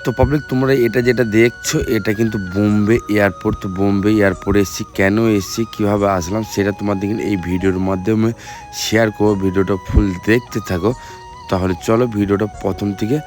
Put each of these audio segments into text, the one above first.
তো পাবলিক তোমরা এটা যেটা দেখছো এটা কিন্তু বোম্বে এয়ারপোর্ট। তো বোম্বে এয়ারপোর্টে এসেছি, কেন এসেছি, কীভাবে আসলাম সেটা তোমাদের এই ভিডিওর মাধ্যমে শেয়ার করো। ভিডিওটা ফুল দেখতে থাকো, তাহলে চলো ভিডিওটা প্রথম থেকে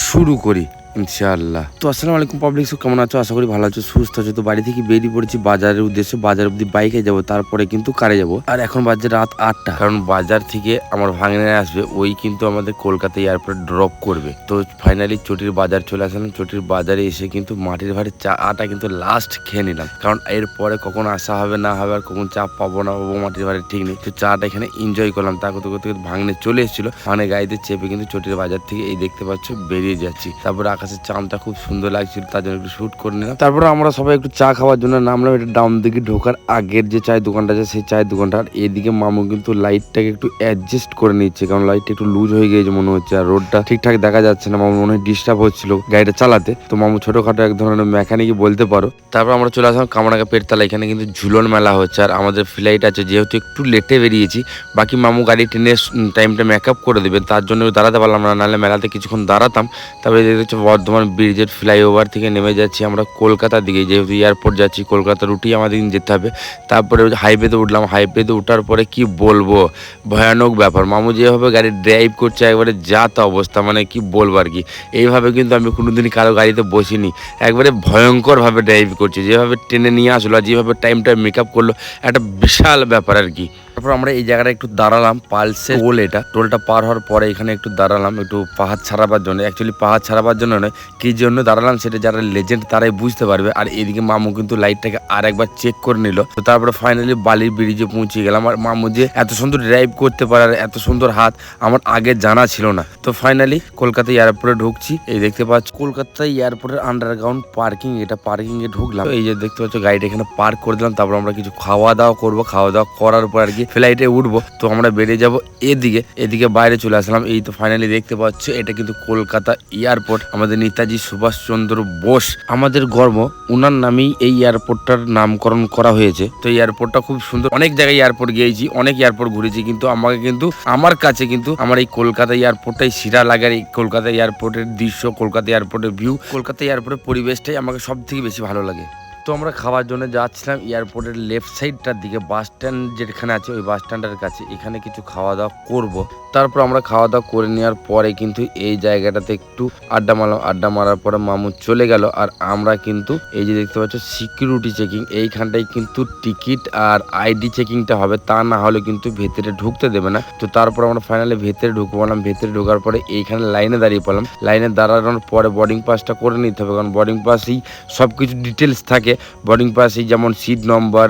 শুরু করি ইনশাআল্লাহ। তো আসসালামু আলাইকুম পাবলিক, কেমন আছো? আশা করি ভালো আছো, সুস্থ আছো। তো বাড়ি থেকে বেরিয়ে পড়েছি বাজারের উদ্দেশ্যে। বাজার অব্দি বাইকে যাব, তারপরে কিন্তু কারে যাব। আর এখন বাজে রাত 8টা, কারণ বাজার থেকে আমার ভাগ্নে আসবে, ওই কিন্তু আমাদের কলকাতা এয়ারপোর্ট ড্রপ করবে। তো ফাইনালি চটির বাজার চলে আসলাম। চটির বাজারে এসে কিন্তু মাটির ভাড়ে চাটা কিন্তু লাস্ট খেয়ে নিলাম, কারণ এরপরে কখন আসা হবে না হবে আর কখন চা পাবো না পাবো মাটির ভাড়ে ঠিক নেই। তো চাটা এখানে এনজয় করলাম। তা করতে করতে ভাগ্নে চলে এসেছিল, ভাগ্নে গাড়িতে চেপে কিন্তু চটির বাজার থেকে এই দেখতে পাচ্ছ বেরিয়ে যাচ্ছি। তারপরে আকাশের চাঁদটা খুব সুন্দর লাগছিল, তার জন্য একটু শুট করে নিলাম। তারপরে আমরা সবাই একটু চা খাওয়ার জন্য নামলাম। এটা ডাউন দিকে ঢোকার আগের যে চায়ের দোকানটা আছে সেই চায়ের দোকানটা। আর এদিকে মামু কিন্তু লাইটটাকে একটু অ্যাডজাস্ট করে নিচ্ছে, কারণ লাইটটা একটু লুজ হয়ে গিয়েছে মনে হচ্ছে, আর রোডটা ঠিকঠাক দেখা যাচ্ছে না। মামু মনে হয় ডিস্টার্ব হচ্ছিল গাড়িটা চালাতে। তো মামু ছোটখাটো এক ধরনের মেকানিকই বলতে পারো। তারপর আমরা চলে আসলাম কামরাঙ্গা পেটতলা। এখানে কিন্তু ঝুলন মেলা হচ্ছে, আর আমাদের ফ্লাইট আছে, যেহেতু একটু লেটে বেরিয়েছি। বাকি মামু গাড়ি ট্রেনের টাইমটা মেকআপ করে দেবেন, তার জন্য দাঁড়াতে পারলাম না, নাহলে মেলাতে কিছুক্ষণ দাঁড়াতাম। তারপরে দেখতে বর্ধমান ব্রিজের ফ্লাইওভার থেকে নেমে যাচ্ছি আমরা কলকাতার দিকে, যেহেতু এয়ারপোর্ট যাচ্ছি, কলকাতা রুটেই আমাদের যেতে হবে। তারপরে হাইওয়েতে উঠলাম। হাইওয়েতে ওঠার পরে কি বলবো, ভয়ানক ব্যাপার। মামু যেভাবে গাড়ি ড্রাইভ করছে একবারে যা তা অবস্থা, মানে কি বলবো আর কি। এইভাবে কিন্তু আমি কোনোদিনই কারো গাড়িতে বসিনি, একবারে ভয়ঙ্করভাবে ড্রাইভ করছে। যেভাবে ট্রেনে নিয়ে আসলো আর যেভাবে টাইমটা মেকআপ করলো, একটা বিশাল ব্যাপার আর কি। তারপর আমরা এই জায়গাটা একটু দাঁড়ালাম, পালসে টোল, এটা টোলটা পার হওয়ার পরে এখানে একটু দাঁড়ালাম, একটু পাহাড় ছাড়াবার জন্য। অ্যাকচুয়ালি পাহাড় ছাড়াবার জন্য নয়, কি জন্য দাঁড়ালাম সেটা যারা লেজেন্ড তারাই বুঝতে পারবে। আর এদিকে মামু কিন্তু লাইটটাকে আর একবার চেক করে নিল। তো তারপরে ফাইনালি বালির ব্রিজে পৌঁছে গেলাম। আর মামু যে এত সুন্দর ড্রাইভ করতে পারে আর এত সুন্দর হাত আমার আগে জানা ছিল না। তো ফাইনালি কলকাতা এয়ারপোর্টে ঢুকছি। এই দেখতে পাচ্ছ কলকাতা এয়ারপোর্টের আন্ডারগ্রাউন্ড পার্কিং, এটা পার্কিং এ ঢুকলাম। এই যে দেখতে পাচ্ছ গাড়িটা এখানে পার্ক করে দিলাম। তারপর আমরা কিছু খাওয়া দাওয়া করবো, খাওয়া দাওয়া করার পর আর কি ফ্লাইটে উঠবো। তো আমরা বেরিয়ে যাব এদিকে বাইরে চলে আসলাম। এই তো ফাইনালি দেখতে পাচ্ছ এটা কিন্তু কলকাতা এয়ারপোর্ট, আমাদের নেতাজি সুভাষচন্দ্র বোস আমাদের গর্ব, উনার নামেই এই এয়ারপোর্টটার নামকরণ করা হয়েছে। তো এয়ারপোর্টটা খুব সুন্দর। অনেক জায়গায় এয়ারপোর্ট গিয়েছি, অনেক এয়ারপোর্ট ঘুরেছি, কিন্তু আমার কাছে কিন্তু আমার এই কলকাতা এয়ারপোর্টটাই সেরা লাগে। এই কলকাতা এয়ারপোর্টের দৃশ্য, কলকাতা এয়ারপোর্টের ভিউ, কলকাতা এয়ারপোর্টের পরিবেশটাই আমাকে সব থেকে বেশি ভালো লাগে। তো আমরা খাওয়ার জন্য যাচ্ছিলাম এয়ারপোর্টের লেফট সাইডটার দিকে, বাস স্ট্যান্ড যেখানে আছে ওই বাস স্ট্যান্ডের কাছে। এখানে কিছু খাওয়া দাওয়া করব। তারপর আমরা খাওয়া দাওয়া করে নেওয়ার পরে কিন্তু এই জায়গাটাতে একটু আড্ডা মারলাম। আড্ডা মারার পরে মামু চলে গেল, আর আমরা কিন্তু এই যে দেখতে পাচ্ছ সিকিউরিটি চেকিং, এইখানটায় কিন্তু টিকিট আর আইডি চেকিংটা হবে, তা না হলে কিন্তু ভেতরে ঢুকতে দেবে না। তো তারপর আমরা ফাইনালি ভেতরে ঢুকবো বললাম। ভেতরে ঢোকার পরে এইখানে লাইনে দাঁড়িয়ে পড়লাম। লাইনে দাঁড়ানোর পরে বোর্ডিং পাসটা করে নিতে হবে, কারণ বোর্ডিং পাসেই সব কিছু ডিটেলস থাকে। বোর্ডিং পাসে যেমন সিট নম্বর,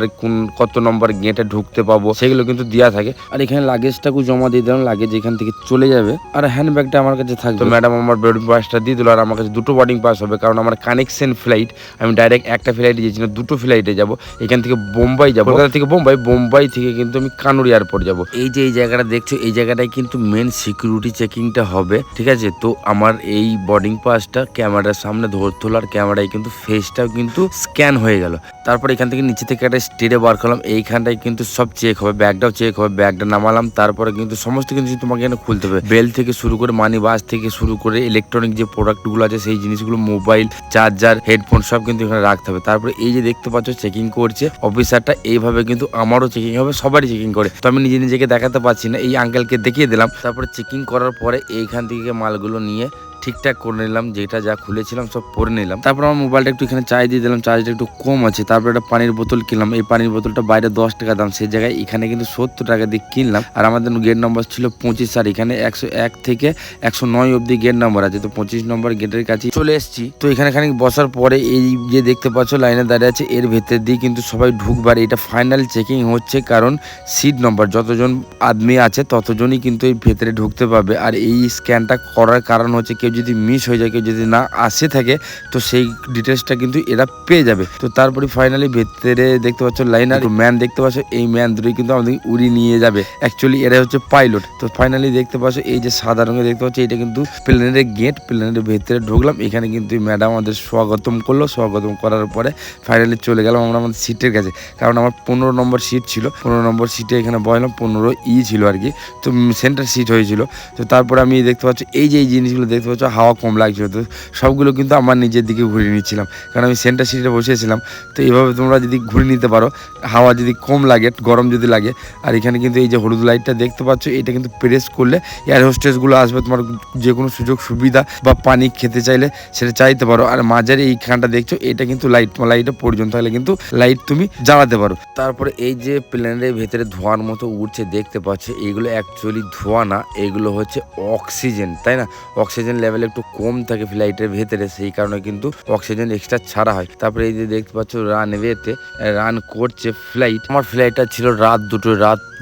কত নম্বর গেটে ঢুকতে পাবো সেগুলো কিন্তু দেওয়া থাকে। আর এখানে লাগেজটাকে জমা দিয়ে দিলাম, লাগেজ এখান থেকে চলে যাবে, আর হ্যান্ডব্যাগটা আমার কাছে থাকবে। তো ম্যাডাম আমার বোর্ডিং পাসটা দিয়ে দিল, আর আমার কাছে দুটো বোর্ডিং পাস হবে, কারণ আমার কানেকশন ফ্লাইট। আমি ডাইরেক্ট একটা ফ্লাইটে যাচ্ছি না, দুটো ফ্লাইটে যাব। এখান থেকে বোম্বাই যাবো, কলকাতা থেকে বোম্বাই, বোম্বাই থেকে কিন্তু আমি কানুর এয়ারপোর্ট যাব। এই যে এই জায়গাটা দেখছো, এই জায়গাটায় কিন্তু মেন সিকিউরিটি চেকিংটা হবে, ঠিক আছে। তো আমার এই বোর্ডিং পাসটা ক্যামেরার সামনে ধরতে হলো, আর ক্যামেরায় কিন্তু ফেসটাও কিন্তু স্ক্যান হয়ে গেল। তারপর এখান থেকে নিচে থেকে একটা স্টেডে বার করলাম। এইখানটায় কিন্তু সব চেক হবে, ব্যাগটাও চেক হবে। ব্যাগটা নামালাম, তারপরে কিন্তু সমস্ত কিছু তোমাকে এখানে খুলতে হবে। বেল থেকে শুরু করে মানি বাস থেকে শুরু করে ইলেকট্রনিক যে প্রোডাক্টগুলো আছে সেই জিনিসগুলো, মোবাইল, চার্জার, হেডফোন সব কিন্তু এখানে রাখতে হবে। তারপরে এই যে দেখতে পাচ্ছ চেকিং করছে অফিসারটা, এইভাবে কিন্তু আমারও চেকিং হবে, সবারই চেকিং করে। তো আমি নিজেকে দেখাতে পারছি না, এই আঙ্কেলকে দেখিয়ে দিলাম। তারপরে চেকিং করার পরে এইখান থেকে মালগুলো নিয়ে ঠিকঠাক করে নিলাম, যেটা যা খুলেছিলাম সব পরে নিলাম। তারপর আমার মোবাইলটা একটু এখানে চার্জ দিয়ে দিলাম, চার্জটা একটু কম আছে। তারপর একটা পানির বোতল কিনলাম। এই পানির বোতলটা বাইরে 10 টাকা দাম, সেই জায়গায় এখানে কিন্তু 70 টাকা দিয়ে কিনলাম। আর আমাদের গেট নম্বর ছিল 25, আর এখানে 101 থেকে 109 অব্দি গেট নম্বর আছে। তো 25 নম্বর গেটের কাছে চলে এসেছি। তো এখানে খানিক বসার পরে এই যে দেখতে পাচ্ছ লাইনে দাঁড়িয়ে আছে, এর ভেতর দিয়ে কিন্তু সবাই ঢুকবার। এটা ফাইনাল চেকিং হচ্ছে, কারণ সিট নম্বর যতজন আদমি আছে ততজনই কিন্তু এই ভেতরে ঢুকতে পারবে। আর এই স্ক্যানটা করার কারণ হচ্ছে কেউ যদি মিস হয়ে যায়, কেউ যদি না আসে থাকে, তো সেই ডিটেলসটা কিন্তু এরা পেয়ে যাবে। তো তারপরে ফাইনালি ভেতরে দেখতে পাচ্ছ লাইন আর ম্যান দেখতে পাচ্ছ, এই ম্যান দুটোই কিন্তু আমাদের উড়িয়ে নিয়ে যাবে। অ্যাকচুয়ালি এরা হচ্ছে পাইলট। তো ফাইনালি দেখতে পাচ্ছ এই যে সাদা রঙের দেখতে পাচ্ছ, এটা কিন্তু প্লেনের গেট। প্লেনের ভেতরে ঢুকলাম, এখানে কিন্তু ম্যাডাম আমাদের স্বাগতম করলো। স্বাগতম করার পরে ফাইনালি চলে গেলাম আমরা আমাদের সিটের কাছে, কারণ আমার 15 নম্বর সিট ছিল। 15 নম্বর সিটে এখানে বসলাম, 15 ছিল আর কি, তো সেন্টার সিট হয়েছিল। তো তারপরে আমি দেখতে পাচ্ছি এই যে এই জিনিসগুলো দেখতে পাচ্ছ, হাওয়া কম লাগছিল, তো সবগুলো কিন্তু আমার নিজের দিকে ঘুরিয়ে নিচ্ছিলাম, কারণ আমি সেন্টার সিটে বসেছিলাম। তো এইভাবে তোমরা যদি ঘুরে নিতে পারো, হাওয়া যদি কম লাগে, গরম যদি লাগে। আর এখানে কিন্তু এই যে হলুদ লাইটটা দেখতে পাচ্ছ, এটা কিন্তু প্রেস করলে এয়ার হোস্টেসগুলো আসবে, তোমার যে কোনো সুযোগ সুবিধা বা পানি খেতে চাইলে সেটা চাইতে পারো। আর মাঝের এইখানটা দেখছো, এটা কিন্তু লাইটটা পর্যন্ত থাকলে কিন্তু লাইট তুমি জ্বালাতে পারো। তারপরে এই যে প্লেনের ভেতরে ধোঁয়ার মতো উঠছে দেখতে পাচ্ছ, এইগুলো অ্যাকচুয়ালি ধোঁয়া না, এগুলো হচ্ছে অক্সিজেন, তাই না? অক্সিজেন লেভেল একটু কম থাকে ফ্লাইটের ভেতরে, সেই কারণে কিন্তু অক্সিজেন এক্সট্রা ছাড়া হয়। তারপরে এই যে দেখতে পাচ্ছ রানওয়েতে রান করছে ফ্লাইট। আমার ফ্লাইটটা ছিল রাত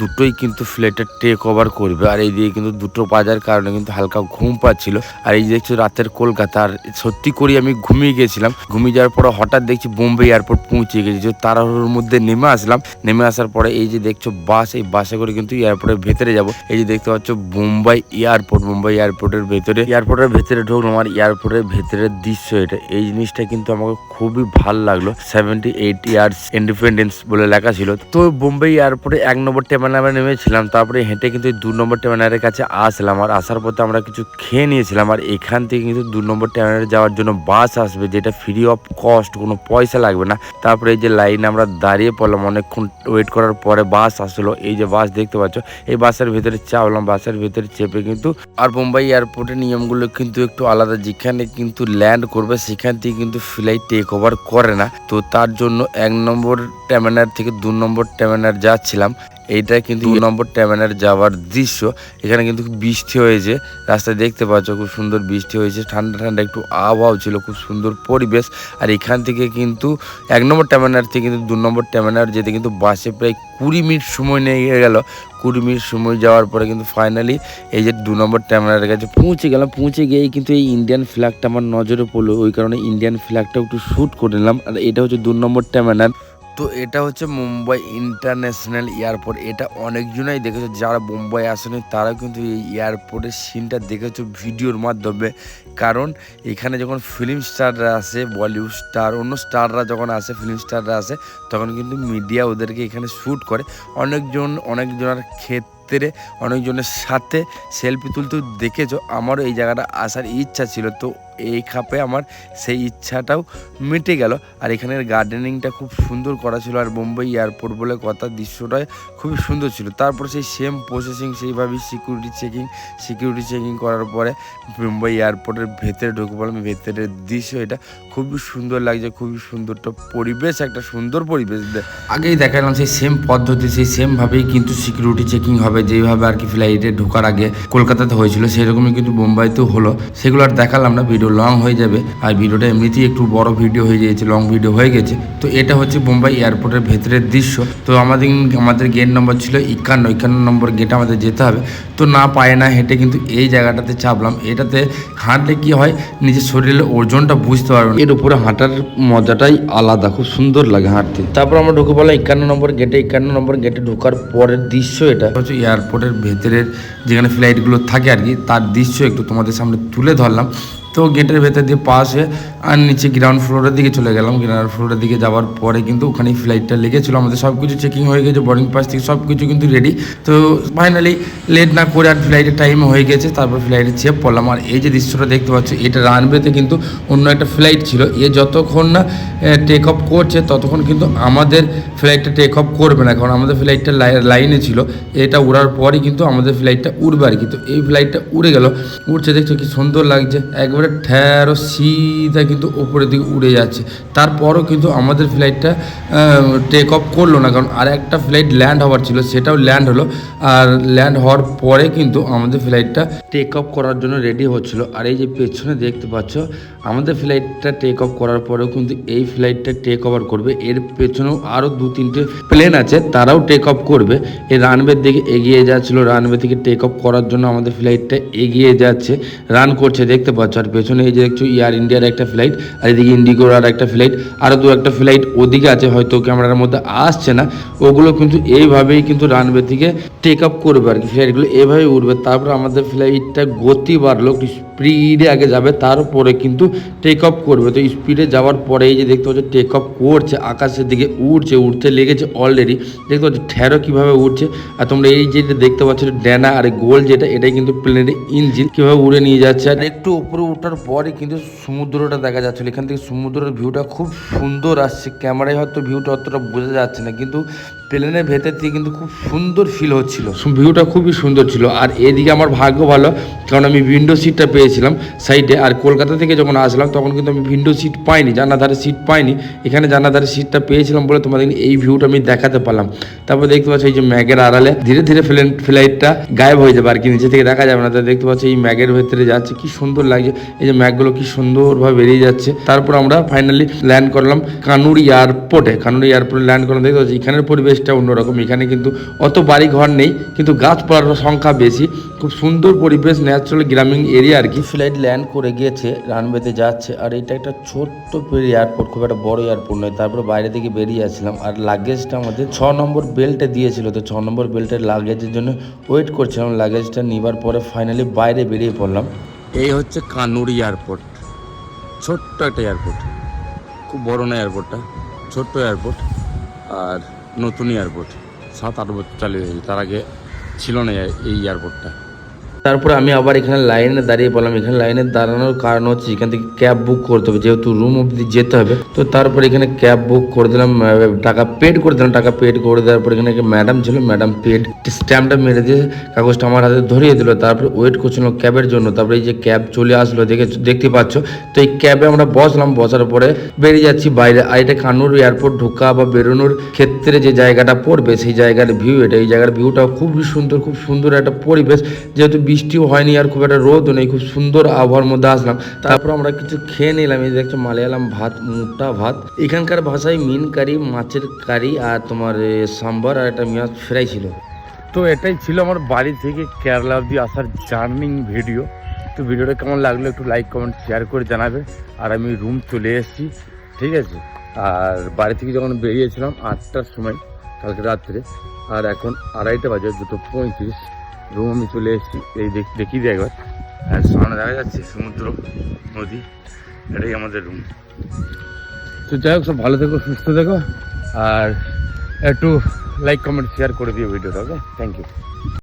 দুটোই কিন্তু ফ্লাইটটা টেক ওভার করবে। আর এই দিয়ে কিন্তু 2টো বাজার কারণে কিন্তু হালকা ঘুম পাচ্ছিল। আর এই যে দেখছো রাতের কলকাতা, আর সত্যি করে আমি ঘুমিয়ে গেছিলাম। ঘুমিয়ে যাওয়ার পরে হঠাৎ দেখছি বোম্বে এয়ারপোর্ট পৌঁছে গেছি। যে তাড়াহুড়োর মধ্যে নেমে আসলাম। নেমে আসার পরে এই যে দেখছো বাস, এই বাসে করে কিন্তু এয়ারপোর্টের ভেতরে যাব। এই যে দেখতে পাচ্ছ মুম্বাই এয়ারপোর্ট। মুম্বাই এয়ারপোর্টের ভেতরে ঢুকলাম। আর এয়ারপোর্টের ভেতরের দৃশ্য এটা, এই জিনিসটা কিন্তু আমাকে খুবই ভালো লাগলো। 78 ইয়ার্স ইন্ডিপেন্ডেন্স বলে লেখা ছিল। তো বোম্বাই এয়ারপোর্টে 1 নম্বর টার্মিনালে নেমেছিলাম, তারপরে হেঁটে কিন্তু 2 নম্বর টার্মিনালের কাছে আসলাম। আর আসার পথে আমরা কিছু খেয়ে নিয়েছিলাম। আর এখান থেকে কিন্তু 2 নম্বর টার্মিনালে যাওয়ার জন্য বাস আসবে, যেটা ফ্রি অফ কস্ট, কোনো পয়সা লাগবে না। তারপরে এই যে লাইনে আমরা দাঁড়িয়ে পড়লাম, অনেকক্ষণ ওয়েট করার পরে বাস আসলো। এই যে বাস দেখতে পাচ্ছ, এই বাসের ভেতরে চাপলাম। বাসের ভেতরে চেপে কিন্তু, আর বোম্বাই এয়ারপোর্টের নিয়মগুলো কিন্তু একটু আলাদা, যেখানে কিন্তু ল্যান্ড করবে সেখান থেকে কিন্তু ফ্লাইট টেক ওভার করে না। তো তার জন্য 1 নম্বর টার্মিনাল থেকে 2 নম্বর টার্মিনাল যাচ্ছিলাম। এইটা কিন্তু 2 নম্বর টার্মিনাল যাওয়ার দৃশ্য। এখানে কিন্তু বৃষ্টি হয়েছে, রাস্তায় দেখতে পাচ্ছ খুব সুন্দর বৃষ্টি হয়েছে, ঠান্ডা ঠান্ডা একটু আবহাওয়া ছিল, খুব সুন্দর পরিবেশ। আর এখান থেকে কিন্তু 1 নম্বর টার্মিনাল থেকে কিন্তু 2 নম্বর টার্মিনাল যেতে কিন্তু বাসে প্রায় 20 মিনিট সময় নিয়ে গেল। 20 মিনিট সময় যাওয়ার পরে কিন্তু ফাইনালি এই যে 2 নম্বর টার্মিনালের কাছে পৌঁছে গেলাম। পৌঁছে গিয়ে কিন্তু এই ইন্ডিয়ান ফ্ল্যাগটা আমার নজরে পড়লো, ওই কারণে ইন্ডিয়ান ফ্ল্যাগটা একটু শ্যুট করে নিলাম। আর এটা হচ্ছে 2 নম্বর টার্মিনাল। তো এটা হচ্ছে মুম্বাই ইন্টারন্যাশনাল এয়ারপোর্ট। এটা অনেকজনাই দেখেছো, যারা মুম্বাই আসেনি তারা কিন্তু এই এয়ারপোর্টের সিনটা দেখেছো ভিডিওর মাধ্যমে। কারণ এখানে যখন ফিল্ম স্টাররা আসে, বলিউড স্টার, অন্য স্টাররা যখন আসে, ফিল্ম স্টাররা আসে, তখন কিন্তু মিডিয়া ওদেরকে এখানে শ্যুট করে। অনেকজনের ক্ষেত্রে অনেকজনের সাথে সেলফি তুলতে দেখেছো। আমারও এই জায়গাটা আসার ইচ্ছা ছিল, তো এই খাপে আমার সেই ইচ্ছাটাও মিটে গেল। আর এখানের গার্ডেনিংটা খুব সুন্দর করা ছিল। আর মুম্বাই এয়ারপোর্ট বলে কথা, দৃশ্যটা খুবই সুন্দর ছিল। তারপর সেই সেম প্রসেসিং, সেইভাবেই সিকিউরিটি চেকিং করার পরে মুম্বাই এয়ারপোর্টের ভেতরে ঢুকে পড়লাম। ভেতরের দৃশ্য এটা খুবই সুন্দর লাগছে, খুবই সুন্দর পরিবেশ, একটা সুন্দর পরিবেশ। আগেই দেখালাম সেই সেম পদ্ধতি, সেই সেমভাবেই কিন্তু সিকিউরিটি চেকিং হবে, যেভাবে আর কি ফ্লাইটে ঢোকার আগে কলকাতাতে হয়েছিল, সেরকমই কিন্তু মুম্বাইতেও হলো। সেগুলো আর দেখালাম না, ভিডিও লং হয়ে যাবে। আর ভিডিওটা এমনিতেই একটু বড় ভিডিও হয়ে গিয়েছে, লং ভিডিও হয়ে গেছে। তো এটা হচ্ছে মুম্বাই এয়ারপোর্টের ভেতরের দৃশ্য। তো আমাদের গেট নম্বর ছিল 51 নম্বর গেটে আমাদের যেতে হবে। তো না পায় না হেঁটে কিন্তু এই জায়গাটাতে চাপলাম। এটাতে হাঁটলে কি হয়, নিজের শরীরের ওজনটা বুঝতে পারবেন, এর উপরে হাঁটার মজাটাই আলাদা, খুব সুন্দর লাগে হাঁটতে। তারপর আমরা ঢুকে পড়লাম 51 নম্বর গেটে। 51 নম্বর গেটে ঢোকার পরের দৃশ্য এটা হচ্ছে এয়ারপোর্টের ভেতরের যেখানে ফ্লাইটগুলো থাকে আর কি, তার দৃশ্য একটু তোমাদের সামনে তুলে ধরলাম। তো গেটের ভেতর দিয়ে পাস হয়ে আর নিচে গ্রাউন্ড ফ্লোরের দিকে চলে গেলাম। গ্রাউন্ড ফ্লোরের দিকে যাওয়ার পরে কিন্তু ওখানেই ফ্লাইটটা লেগেছিলো। আমাদের সব কিছু চেকিং হয়ে গেছে, বোর্ডিং পাস থেকে সব কিছু কিন্তু রেডি। তো ফাইনালি লেট না করে আর ফ্লাইটের টাইম হয়ে গেছে, তারপর ফ্লাইটে চেপ পড়লাম। আর এই যে দৃশ্যটা দেখতে পাচ্ছ, এটা রানওয়েতে কিন্তু অন্য একটা ফ্লাইট ছিল। যতক্ষণ না টেক অফ করছে ততক্ষণ কিন্তু আমাদের ফ্লাইটটা টেক অফ করবে না, কারণ আমাদের ফ্লাইটটা লাইনে ছিল। এটা উড়ার পরই কিন্তু আমাদের ফ্লাইটটা উড়বে আর কি। তো এই ফ্লাইটটা উড়ে গেল, উড়ছে দেখছো কি সুন্দর লাগছে, একবারে ঠেরো সিধা কিন্তু উপরের দিকে উড়ে যাচ্ছে। তারপরও কিন্তু আমাদের ফ্লাইটটা টেক অফ করলো না, কারণ আর একটা ফ্লাইট ল্যান্ড হওয়ার ছিল, সেটাও ল্যান্ড হলো। আর ল্যান্ড হওয়ার পরে কিন্তু আমাদের ফ্লাইটটা টেক অফ করার জন্য রেডি হচ্ছিল। আর এই যে পেছনে দেখতে পাচ্ছ আমাদের ফ্লাইটটা টেক অফ করার পরেও কিন্তু এই ফ্লাইটটা টেক ওভার করবে। এর পেছনেও আরও 2-3টে প্লেন আছে, তারাও টেক অফ করবে। এই রানওয়ের দিকে এগিয়ে যাচ্ছিল, রানওয়ে থেকে টেক অফ করার জন্য আমাদের ফ্লাইটটা এগিয়ে যাচ্ছে, রান করছে দেখতে পাচ্ছ। আর পেছনে এই যে দেখছো এয়ার ইন্ডিয়ার একটা ফ্লাইট, আর এদিকে ইন্ডিগোর আর একটা ফ্লাইট, আরও 2-একটা ফ্লাইট ওদিকে আছে, হয়তো ক্যামেরার মধ্যে আসছে না। ওগুলো কিন্তু এইভাবেই কিন্তু রানওয়ে থেকে টেক অফ করবে আর কি, ফ্লাইটগুলো এভাবেই উঠবে। তারপর আমাদের ফ্লাইটটা গতি বাড়লো, একটু স্পিডে আগে যাবে, তারপরে কিন্তু টেক অফ করবে। তো স্পিডে যাওয়ার পরে এই যে দেখতে পাচ্ছ টেক অফ করছে, আকাশের দিকে উঠছে, উঠতে লেগেছে অলরেডি। দেখতে পাচ্ছ ঠেরো কীভাবে উঠছে। আর তোমরা এই যেটা দেখতে পাচ্ছ ড্যানা আর গোল যেটা, এটাই কিন্তু প্লেনের ইঞ্জিন কীভাবে উড়ে নিয়ে যাচ্ছে। আর একটু উপরে ওঠার পরে কিন্তু সমুদ্রটা দেখা যাচ্ছিলো। এখান থেকে সমুদ্রের ভিউটা খুব সুন্দর আসছে, ক্যামেরায় হয়তো ভিউটা অতটা বোঝা যাচ্ছে না, কিন্তু প্লেনের ভেতর থেকে কিন্তু খুব সুন্দর ফিল হচ্ছিল, ভিউটা খুবই সুন্দর ছিল। আর এদিকে আমার ভাগ্য ভালো, কারণ আমি উইন্ডো সিটটা পেয়েছিলাম সাইডে। আর কলকাতা থেকে যখন আসলাম তখন কিন্তু আমি উইন্ডো সিট পাইনি, জানাধারে সিট পাইনি। এখানে জানাধারে সিটটা পেয়েছিলাম বলে তোমাদের এই ভিউটা আমি দেখাতে পারলাম। তারপর দেখতে পাচ্ছি এই যে ম্যাগের আড়ালে ধীরে ধীরে ফ্লাইটটা গায়েব হয়ে যাবে আর কি, নিচে থেকে দেখা যাবে না। তাই দেখতে পাচ্ছি এই ম্যাগের ভেতরে যাচ্ছে, কি সুন্দর লাগছে। এই যে ম্যাগগুলো কি সুন্দরভাবে বেরিয়ে যাচ্ছে। তারপর আমরা ফাইনালি ল্যান্ড করলাম কানুর এয়ারপোর্টে। কানুর এয়ারপোর্টে ল্যান্ড করলাম। দেখতে পাচ্ছি এখানের পরিবেশটা অন্যরকম, এখানে কিন্তু অত বাড়ি ঘর নেই, কিন্তু গাছপালার সংখ্যা বেশি, খুব সুন্দর পরিবেশ, ন্যাচারাল গ্রামীণ এরিয়া আর কি। ফ্লাইট ল্যান্ড করে গিয়েছে, রানওয়েতে যাচ্ছে। আর এটা একটা ছোট্ট এয়ারপোর্ট, খুব একটা বড় এয়ারপোর্ট নয়। তারপরে বাইরে থেকে বেরিয়ে আসলাম। আর লাগেজটা আমাদের 6 নম্বর বেল্টে দিয়েছিল, তো 6 নম্বর বেল্টের লাগেজের জন্য ওয়েট করছিলাম। লাগেজটা নেবার পরে ফাইনালি বাইরে বেরিয়ে পড়লাম। এই হচ্ছে কানুর এয়ারপোর্ট, ছোট্ট একটা এয়ারপোর্ট, খুব বড় না এয়ারপোর্টটা, ছোট্ট এয়ারপোর্ট। আর নতুন এয়ারপোর্ট, 7-8 বছর চালু হয়েছে, তার আগে ছিল না এই এয়ারপোর্টটা। তারপরে আমি আবার এখানে লাইনে দাঁড়িয়ে পড়লাম। এখানে লাইনে দাঁড়ানোর কারণ হচ্ছে এখান থেকে ক্যাব বুক করতে হবে, যেহেতু রুম অবধি যেতে হবে। তো তারপরে এখানে ক্যাব বুক করে দিলাম, টাকা পেড করে দিলাম। টাকা পেড করে দেওয়ার পরে এখানে ম্যাডাম ছিল, ম্যাডাম পেড স্ট্যাম্পটা মেরে দিয়ে কাগজটা আমার হাতে ধরিয়ে দিল। তারপরে ওয়েট করছিল ক্যাবের জন্য। তারপরে এই যে ক্যাব চলে আসলো, দেখতে পাচ্ছ। তো এই ক্যাবে আমরা বসলাম, বসার পরে বেরিয়ে যাচ্ছি বাইরে। আর এটা কানুর এয়ারপোর্ট ঢোকা বা বেরোনোর ক্ষেত্রে যে জায়গাটা পড়বে, সেই জায়গার ভিউ এটা। এই জায়গার ভিউটাও খুবই সুন্দর, খুব সুন্দর একটা পরিবেশ, যেহেতু বৃষ্টিও হয়নি আর খুব একটা রোদও নেই, খুব সুন্দর আবহাওয়ার মধ্যে আসলাম। তারপর আমরা কিছু খেয়ে নিলাম। এই দেখছো মালায়ালাম ভাত, মোটা ভাত। এখানকার ভাষায় মিন কারি, মাছের কারি, আর তোমার সাম্বার, আর একটা মাছ ফ্রাই ছিল। তো এটাই ছিল আমার বাড়ি থেকে কেরালা অবধি আসার জার্নি ভিডিও। তো ভিডিওটা কেমন লাগলো একটু লাইক কমেন্ট শেয়ার করে জানাবে। আর আমি রুম চলে এসেছি, ঠিক আছে। আর বাড়ি থেকে যখন বেরিয়েছিলাম 8টার সময় কালকে রাত্রে, আর এখন 2:30 বাজে, 2:35। রুম আমি চলে এসেছি, এই দেখি দিয়ে একবার। আর সামনে দেখা যাচ্ছে সমুদ্র, নদী, এটাই আমাদের রুম। তো যাই হোক, সব ভালো থেকো, সুস্থ থেকো, আর একটু লাইক কমেন্ট শেয়ার করে দিও ভিডিওটা, ওকে? Thank you.